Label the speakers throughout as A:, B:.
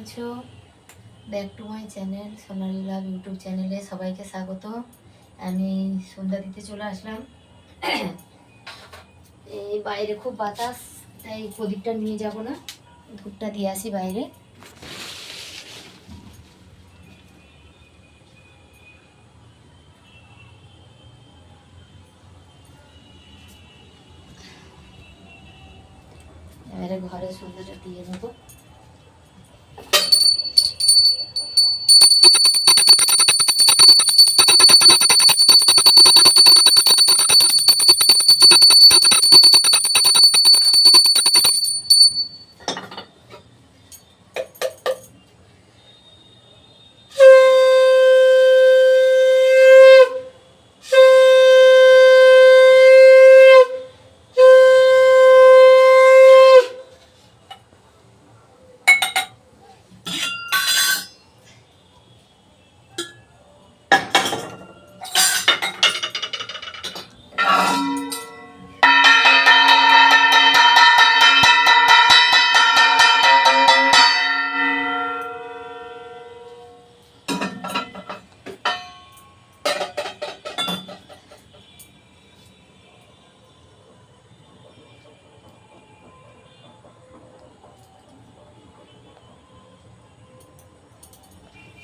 A: আছো? Back to my channel Sonali love YouTube চ্যানেলে সবাইকে স্বাগত। আমি সন্ধ্যা দিতে চলে আসলাম। এই বাইরে খুব বাতাস, তাই প্রদীপটা নিয়ে যাব না, ধূপটা দিয়ে আসি বাইরে। এবারে ঘরে সন্ধ্যাটা দিয়ে নেবো।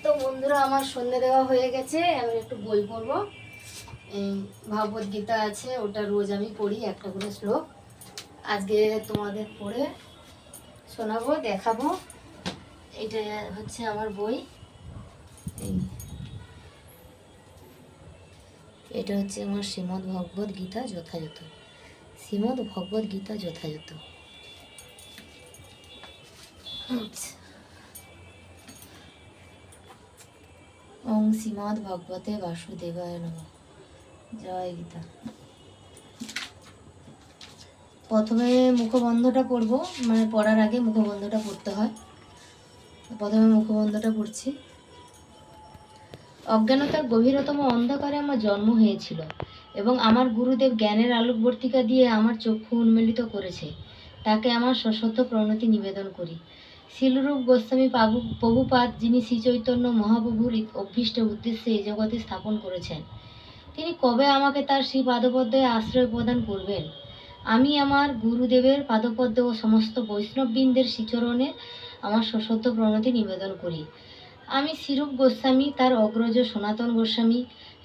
A: তো বন্ধুরা, আমার সন্ধ্যে দেওয়া হয়ে গেছে। আমি একটু বই পড়বো। ভাগবত গীতা আছে, ওটা রোজ আমি পড়ি একটা করে শ্লোক। আজকে তোমাদের পড়ে শোনাবো, দেখাবো। এটা হচ্ছে আমার বই। এটা হচ্ছে আমার শ্রীমদ্ ভগবত গীতা যথাযথ। শ্রীমদ্ ভগবত গীতা যথাযথ। ওং শ্রীমদ্ ভগবতে বাসুদেবায় নমঃ। জয় গীতা। প্রথমে মুখবন্ধটা পড়বো, মানে পড়ার আগে মুখবন্ধটা পড়তে হয়। প্রথমে মুখবন্ধটা পড়ছি। অজ্ঞানতার গভীরতম অন্ধকারে আমার জন্ম হয়েছিল এবং আমার গুরুদেব জ্ঞানের আলোকবর্তিকা দিয়ে আমার চক্ষু উন্মিলিত করেছে। তাকে আমার সশ্রদ্ধ প্রণতি নিবেদন করি। শিলরূপ গোস্বামী প্রভুপাদ, যিনি শ্রীচৈতন্য মহাপ্রভুর অভীষ্ট উদ্দেশ্যে এই জগতে স্থাপন করেছেন, তিনি কবে আমাকে তার শ্রী পাদপদ্মে আশ্রয় প্রদান করবেন? আমি আমার গুরুদেবের পাদপদ্ম ও সমস্ত বৈষ্ণববৃন্দের শ্রীচরণে আমার সশ্রদ্ধ প্রণতি নিবেদন করি। আমি শ্রীরূপ গোস্বামী, তার অগ্রজ সনাতন গোস্বামী,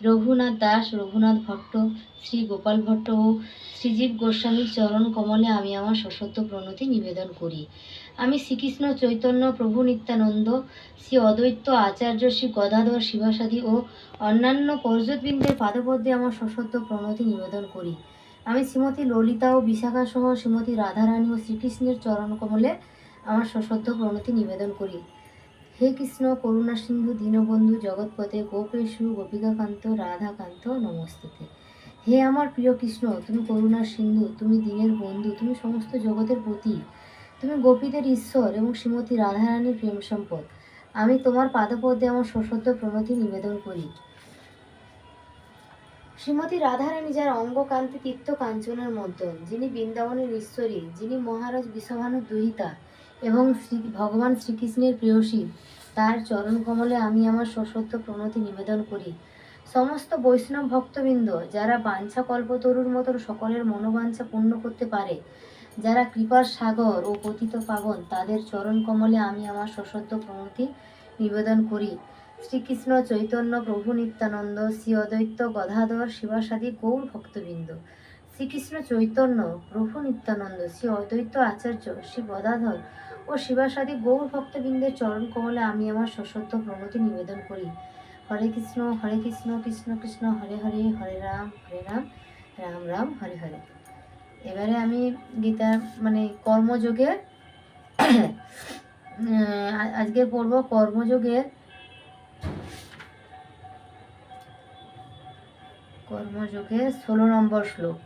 A: রঘুনাথ দাস, রঘুনাথ ভট্ট, শ্রী গোপাল ভট্ট ও শ্রীজীব গোস্বামীর চরণ কমলে আমি আমার সশ্রদ্ধ প্রণতি নিবেদন করি। আমি শ্রীকৃষ্ণ চৈতন্য প্রভু নিত্যানন্দ, শ্রী অদ্বৈত আচার্য শ্রী গদাধর শিবাসাদি ও অন্যান্য পর্যটবৃন্দের পাদপদ্মে আমার সশ্রদ্ধ প্রণতি নিবেদন করি। আমি শ্রীমতী ললিতা ও বিশাখা সহ শ্রীমতী রাধারানী ও শ্রীকৃষ্ণের চরণ কমলে আমার সশ্রদ্ধ প্রণতি নিবেদন করি। হে কৃষ্ণ করুণা সিন্ধু দীনবন্ধু জগৎপতে গোপেশু গোপিকাকান্ত রাধাকান্ত নমস্তুতে। হে আমার প্রিয় কৃষ্ণ, তুমি করুণার সিন্ধু, তুমি দীনের বন্ধু, তুমি সমস্ত জগতের পতি, তুমি গোপীদের ঈশ্বর এবং শ্রীমতী রাধারানীর প্রেম সম্পদ। আমি তোমার পাদপদ্মে আমার সশ্রদ্ধ প্রণতি নিবেদন করি। শ্রীমতী রাধারানী, যার অঙ্গকান্তি তীর্থ কাঞ্চনের মধ্যন, যিনি বৃন্দাবনের ঈশ্বরী, যিনি মহারাজ বিষভানুর দুহিতা এবং ভগবান শ্রীকৃষ্ণের প্রেয়সী, তার চরণ কমলে আমি আমার সশ্রদ্ধ প্রণতি নিবেদন করি। সমস্ত বৈষ্ণব ভক্তবৃন্দ, যারা বাঞ্ছা কল্পতরুর মতন সকলের মনোবাঞ্ছা পূর্ণ করতে পারে, যারা কৃপার সাগর ও পতিত পাবন, তাদের চরণ কমলে আমি আমার সশ্রদ্ধ প্রণতি নিবেদন করি। শ্রীকৃষ্ণ চৈতন্য প্রভু নিত্যানন্দ, শ্রী অদ্বৈত গদাধর শিবাসাদি গৌর ভক্তবৃন্দ, শ্রীকৃষ্ণ চৈতন্য প্রভু নিত্যানন্দ, শ্রী অদ্বৈত আচার্য শ্রী গদাধর ও শিবাসাদি গৌর ভক্তবৃন্দের চরণ কমলে আমি আমার সশ্রদ্ধ প্রণতি নিবেদন করি। হরে কৃষ্ণ কৃষ্ণ কৃষ্ণ হরে হরে, হরে রাম রাম রাম হরে হরে। এবারে আমি গীতার মানে কর্মযোগের আজকে পড়ব কর্মযোগের 16 নম্বর শ্লোক।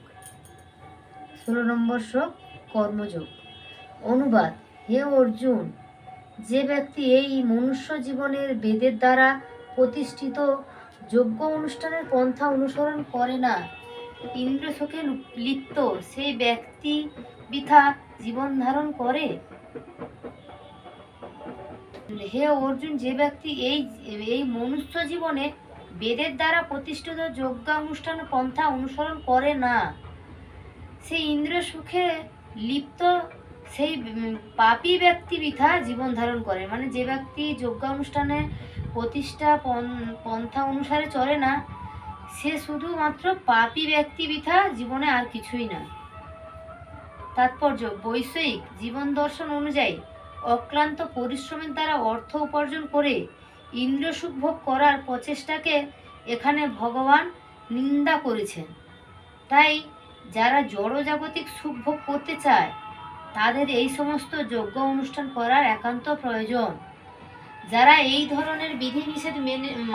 A: 16 নম্বর শ্লোক কর্মযোগ। অনুবাদ: হে অর্জুন, যে ব্যক্তি এই মনুষ্য জীবনের বেদের দ্বারা প্রতিষ্ঠিত যজ্ঞ অনুষ্ঠানের পন্থা অনুসরণ করে না, ইন্দ্রশোকে লিপ্ত, সেই ব্যক্তি বৃথা জীবন ধারণ করে। হে অর্জুন, যে ব্যক্তি এই এই মনুষ্য জীবনে বেদের দ্বারা প্রতিষ্ঠিত যজ্ঞানুষ্ঠান পন্থা অনুসরণ করে না, সেই ইন্দ্রিয় সুখে লিপ্ত সেই পাপী ব্যক্তি বৃথা জীবন ধারণ করে। মানে যে ব্যক্তি যজ্ঞানুষ্ঠানে প্রতিষ্ঠা পন্থা অনুসারে চলে না, সে শুধুমাত্র পাপী ব্যক্তি বৃথা, জীবনে আর কিছুই না। তাৎপর্য: বৈষয়িক জীবন দর্শন অনুযায়ী অক্লান্ত পরিশ্রমের দ্বারা অর্থ উপার্জন করে ইন্দ্রিয় সুখ ভোগ করার প্রচেষ্টাকে এখানে ভগবান নিন্দা করেছেন। তাই যারা জড়জাগতিক সুখ ভোগ করতে চায় তাদের এই সমস্ত যজ্ঞ অনুষ্ঠান করার একান্ত প্রয়োজন। যারা এই ধরনের বিধিনিষেধ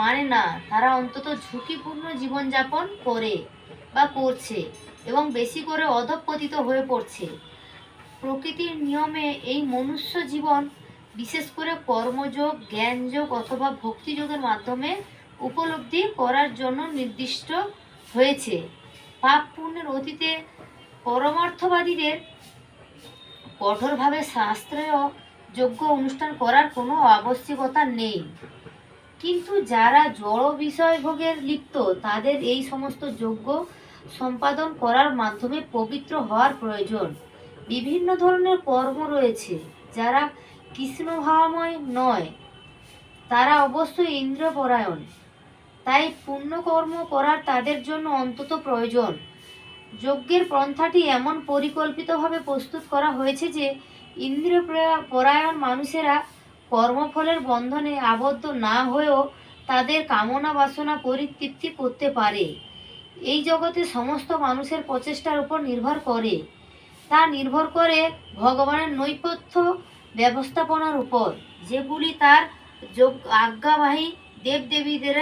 A: মানে না, তারা অন্তত ঝুঁকিপূর্ণ জীবনযাপন করে বা করছে এবং বেশি করে অধঃপতিত হয়ে পড়ছে। প্রকৃতির নিয়মে এই মনুষ্য জীবন বিশেষ করে কর্মযোগ, জ্ঞানযোগ অথবা ভক্তিযোগের মাধ্যমে উপলব্ধি করার জন্য নির্দিষ্ট হয়েছে। পাপ পুণ্যের অতীতে পরমার্থবাদীদের কঠোরভাবে শাস্ত্রেয় যজ্ঞ অনুষ্ঠান করার কোনো আবশ্যকতা নেই, কিন্তু যারা জড় বিষয় ভোগের লিপ্ত তাদের এই সমস্ত যজ্ঞ সম্পাদন করার মাধ্যমে পবিত্র হওয়ার প্রয়োজন। বিভিন্ন ধরনের কর্ম রয়েছে, যারা কৃষ্ণ ভাবাময় নয় তারা অবশ্যই ইন্দ্রিয়পরায়ণ, তাই পুণ্যকর্ম করার তাদের জন্য অন্তত প্রয়োজন। যজ্ঞের পন্থাটি এমন পরিকল্পিতভাবে প্রস্তুত করা হয়েছে যে ইন্দ্রিয় পরায়ণ মানুষেরা কর্মফলের বন্ধনে আবদ্ধ না হয়েও তাদের কামনা বাসনা পরিতৃপ্তি করতে পারে। এই জগতে সমস্ত মানুষের প্রচেষ্টার উপর নির্ভর করে, তা নির্ভর করে ভগবানের নৈপথ্য ব্যবস্থাপনার উপর, যেগুলি তার আজ্ঞাবাহী দেবদেবীদের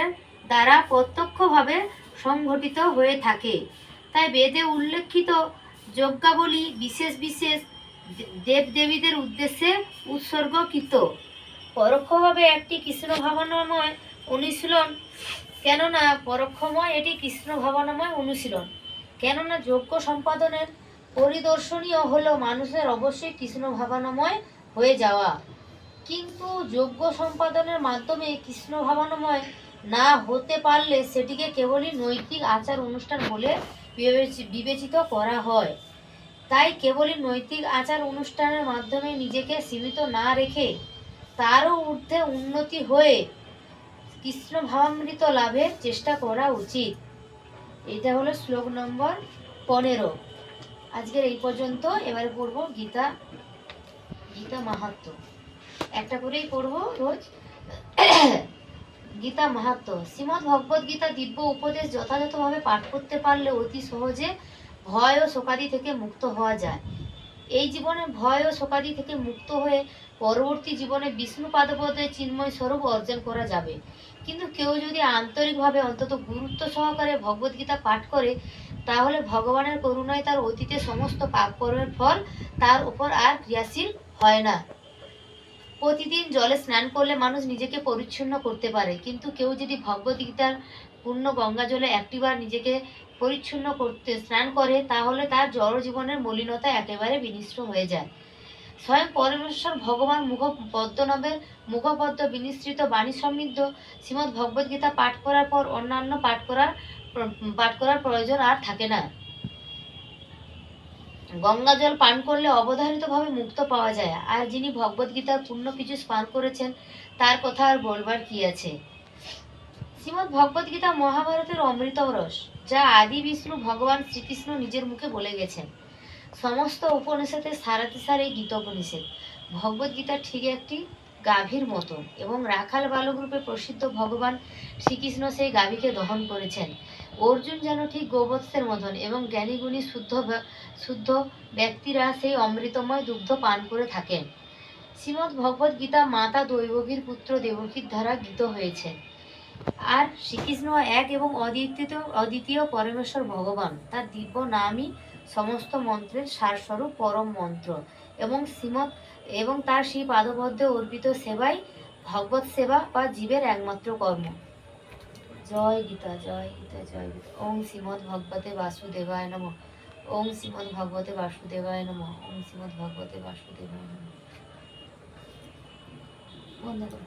A: দ্বারা প্রত্যক্ষভাবে সংঘটিত হয়ে থাকে। তাই বেদে উল্লেখিত যজ্ঞাবলী বিশেষ বিশেষ দেবদেবীদের উদ্দেশ্যে উৎসর্গকৃত। পরোক্ষভাবে একটি কৃষ্ণ ভাবনাময় অনুশীলন, কেননা পরোক্ষময় এটি কৃষ্ণ ভাবনাময় অনুশীলন, কেননা যজ্ঞ সম্পাদনের পরিদর্শনীয় হলো মানুষের অবশ্যই কৃষ্ণ ভাবনাময় হয়ে যাওয়া। কিন্তু যজ্ঞ সম্পাদনের মাধ্যমে কৃষ্ণ ভাবনাময় না হতে পারলে সেটিকে কেবলই নৈতিক আচার অনুষ্ঠান বলে বিবেচিত করা হয়। তাই কেবলই নৈতিক আচার অনুষ্ঠানের মাধ্যমে নিজেকে সীমিত না রেখে তারও ঊর্ধ্বে উন্নতি হয়ে কৃষ্ণ ভাবামৃত লাভের চেষ্টা করা উচিত। এটা হলো শ্লোক নম্বর 15। আজকের এই পর্যন্ত। এবারে পড়বো গীতা মাহাত্ম্য। একটা করেই পড়বো রোজ। গীতা মাহাত্ম্য। শ্রীমদ্ ভগবদ গীতা দিব্য উপদেশ যথাযথভাবে পাঠ করতে পারলে অতি সহজে ভয় ও শোকাদি থেকে মুক্ত হওয়া যায়। এই জীবনে ভয় ও শোকাদি থেকে মুক্ত হয়ে পরবর্তী জীবনে বিষ্ণু পাদপদে চিন্ময় স্বরূপ অর্জন করা যাবে। কিন্তু কেউ যদি আন্তরিকভাবে অন্তত গুরুত্ব সহকারে ভগবদ্গীতা পাঠ করে, তাহলে ভগবানের করুণায় তার অতীতে সমস্ত পাপ কর্মের ফল তার উপর আর ক্রিয়াশীল হয় না। প্রতিদিন জলে স্নান করলে মানুষ নিজেকে পরিচ্ছন্ন করতে পারে, কিন্তু কেউ যদি ভগবদ্গীতার পূর্ণ গঙ্গা জলে একটিবার নিজেকে পরিচ্ছন্ন করতে স্নান করে, তাহলে তার জড় জীবনের মলিনতা একেবারে বিনষ্ট হয়ে যায়। স্বয়ং পরমেশ্বর ভগবান পদ্মনাভের মুখপদ্ম বিনিসৃত বাণী সমৃদ্ধ শ্রীমদ্ ভগবদ্গীতা পাঠ করার পর অন্যান্য পাঠ করার প্রয়োজন আর থাকে না। গঙ্গা জল পান করলে অবধারিতভাবে মুক্ত পাওয়া যায়, আর যিনি ভগবদ্গীতার পূর্ণ কিছু পান করেছেন তার কথা আর বলবার কি আছে। শ্রীমদ্ ভগবদ্গীতা মহাভারতের অমৃত রস, যা আদি বিষ্ণু ভগবান শ্রীকৃষ্ণ নিজের মুখে বলে গেছেন। সমস্ত উপনিষদের সারাতিসার এই গীতোপনিষদ। ভগবদ্গীতা ঠিক একটি গাভীর মতন, এবং রাখাল বালক রূপে প্রসিদ্ধ ভগবান শ্রীকৃষ্ণ সেই গাভীকে দহন করেছেন। অর্জুন যেন ঠিক গোবৎসের মতন, এবং জ্ঞানীগুণী শুদ্ধ ব্যক্তিরা সেই অমৃতময় দুগ্ধ পান করে থাকেন। শ্রীমদ্ ভগবদ গীতা মাতা দৈবকীর পুত্র দেবকীর দ্বারা গীত হয়েছে। আর শ্রীকৃষ্ণ এক এবং অদ্বিতীয় পরমেশ্বর ভগবান, তার দিব্য নামই সমস্ত মন্ত্রের সারস্বরূপ পরম মন্ত্র, এবং তার সেই পাদপদ্মে অর্পিত সেবাই ভগবত সেবা বা জীবের একমাত্র কর্ম। জয় গীতা, জয় গীতা, জয় গীতা। ওং শ্রীমদ্ ভগবতে বাসুদেবায় নমঃ। ওং শ্রীমদ্ ভগবতে বাসুদেবায় নমঃ। ওং শ্রীমদ্ ভগবতে বাসুদেবায় নমঃ। বন্ধ করো।